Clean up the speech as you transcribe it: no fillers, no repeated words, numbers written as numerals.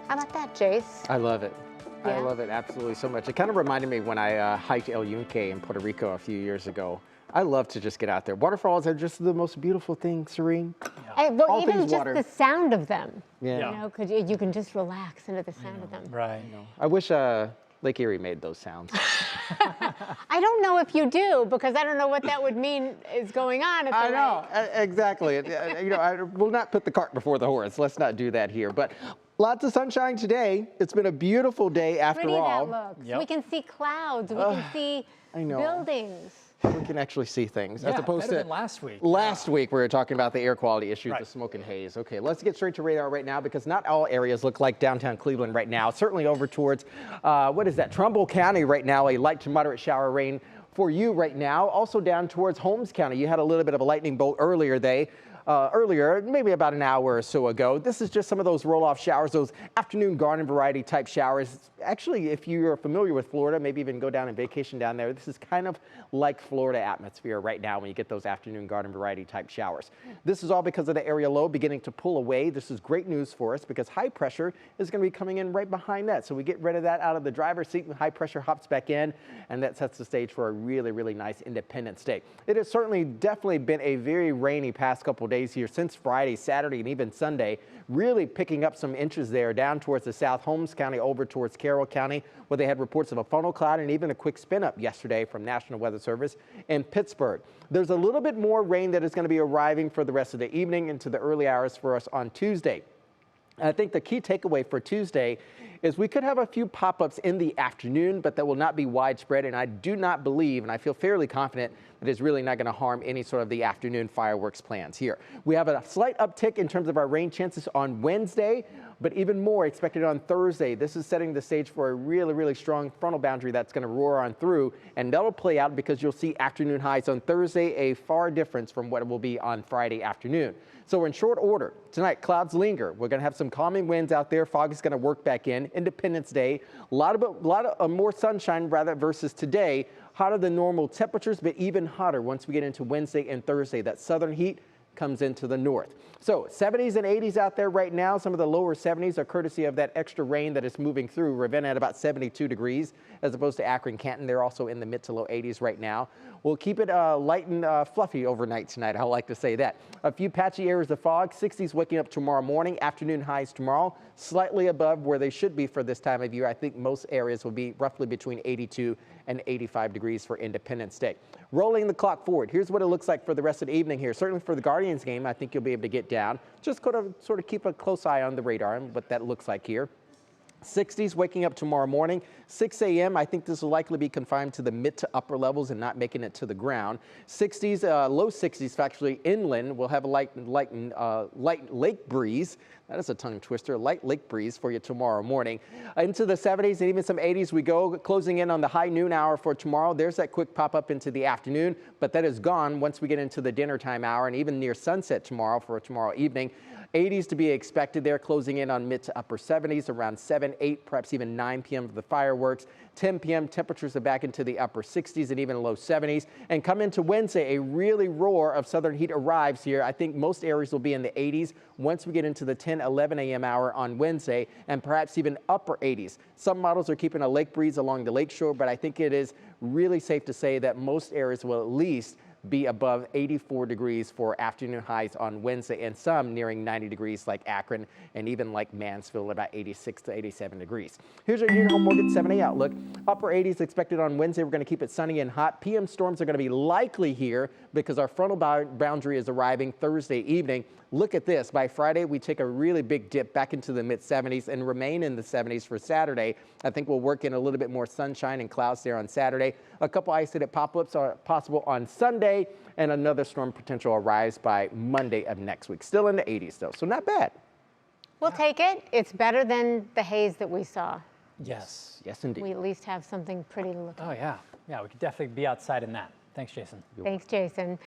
How about that, Jace? I love it. Yeah. I love it absolutely so much. It kind of reminded me when I hiked El Yunque in Puerto Rico a few years ago. I love to just get out there. Waterfalls are just the most beautiful thing, serene. Hey, well, All even things just water. the sound of them. Yeah. You know, because you can just relax into the sound of them. Right. I wish Lake Erie made those sounds. I don't know if you do, because I don't know what that would mean is going on at the I know, lake. exactly. I will not put the cart before the horse. Let's not do that here. But lots of sunshine today. It's been a beautiful day after Pretty all. that looks. Yep. We can see clouds. We can see I know. buildings. We can actually see things as opposed better to than last week. Last week we were talking about the air quality issue, Right. the smoke and haze. Okay, let's get straight to radar right now because not all areas look like downtown Cleveland right now. Certainly over towards, what is that, Trumbull County right now, a light to moderate shower rain for you right now. Also down towards Holmes County, you had a little bit of a lightning bolt earlier, maybe about an hour or so ago. This is just some of those roll-off showers, those afternoon garden variety type showers. Actually, if you're familiar with Florida, maybe even go down and vacation down there, this is kind of like Florida atmosphere right now when you get those afternoon garden variety type showers. This is all because of the area low beginning to pull away. This is great news for us because high pressure is going to be coming in right behind that. So we get rid of that out of the driver's seat and high pressure hops back in, and that sets the stage for a really, really nice Independence Day. It has certainly definitely been a very rainy past couple days here since Friday, Saturday, and even Sunday, really picking up some inches there down towards the South Holmes County over towards Carroll County, where they had reports of a funnel cloud and even a quick spin up yesterday from National Weather Service in Pittsburgh. There's a little bit more rain that is going to be arriving for the rest of the evening into the early hours for us on Tuesday. I think the key takeaway for Tuesday is we could have a few pop-ups in the afternoon, but that will not be widespread. And I do not believe, and I feel fairly confident, that it's really not going to harm any sort of the afternoon fireworks plans here. We have a slight uptick in terms of our rain chances on Wednesday, but even more expected on Thursday. This is setting the stage for a really, really strong frontal boundary that's going to roar on through, and that'll play out because you'll see afternoon highs on Thursday, a far difference from what it will be on Friday afternoon. So in short order, tonight, clouds linger. We're going to have some calming winds out there. Fog is going to work back in. Independence Day, a lot of more sunshine rather versus today. Hotter than normal temperatures, but even hotter once we get into Wednesday and Thursday. That southern heat comes into the north. So 70s and 80s out there right now. Some of the lower 70s are courtesy of that extra rain that is moving through. Ravenna at about 72 degrees as opposed to Akron, Canton. They're also in the mid to low 80s right now. We'll keep it light and fluffy overnight tonight. I like to say that. A few patchy areas of fog. 60s waking up tomorrow morning. Afternoon highs tomorrow. Slightly above where they should be for this time of year. I think most areas will be roughly between 82 and 85 degrees for Independence Day. Rolling the clock forward. Here's what it looks like for the rest of the evening here. Certainly for the Guardians game, I think you'll be able to get down. Just sort of keep a close eye on the radar and what that looks like here. 60s waking up tomorrow morning, 6 a.m. I think this will likely be confined to the mid to upper levels and not making it to the ground. 60s, low 60s actually inland. We'll have a light lake breeze. That is a tongue twister. Light lake breeze for you tomorrow morning. Into the 70s and even some 80s we go, closing in on the high noon hour for tomorrow. There's that quick pop up into the afternoon, but that is gone once we get into the dinner time hour and even near sunset tomorrow for tomorrow evening. 80s to be expected there, closing in on mid to upper 70s, around 7, 8, perhaps even 9 p.m. for the fireworks. 10 p.m. temperatures are back into the upper 60s and even low 70s. And come into Wednesday, a really roar of southern heat arrives here. I think most areas will be in the 80s once we get into the 10, 11 a.m. hour on Wednesday, and perhaps even upper 80s. Some models are keeping a lake breeze along the lakeshore, but I think it is really safe to say that most areas will at least be above 84 degrees for afternoon highs on Wednesday, and some nearing 90 degrees like Akron and even like Mansfield, about 86 to 87 degrees. Here's your Union Home Mortgage 7-day outlook. Upper 80s expected on Wednesday. We're going to keep it sunny and hot. PM storms are going to be likely here because our frontal boundary is arriving Thursday evening. Look at this. By Friday, we take a really big dip back into the mid 70s and remain in the 70s for Saturday. I think we'll work in a little bit more sunshine and clouds there on Saturday. A couple isolated pop-ups are possible on Sunday, and another storm potential arrives by Monday of next week. Still in the 80s, though, so not bad. We'll take it. It's better than the haze that we saw. Yes. Yes, indeed. We at least have something pretty to look at. Oh, yeah. Yeah, we could definitely be outside in that. Thanks, Jason. Thanks, Jason.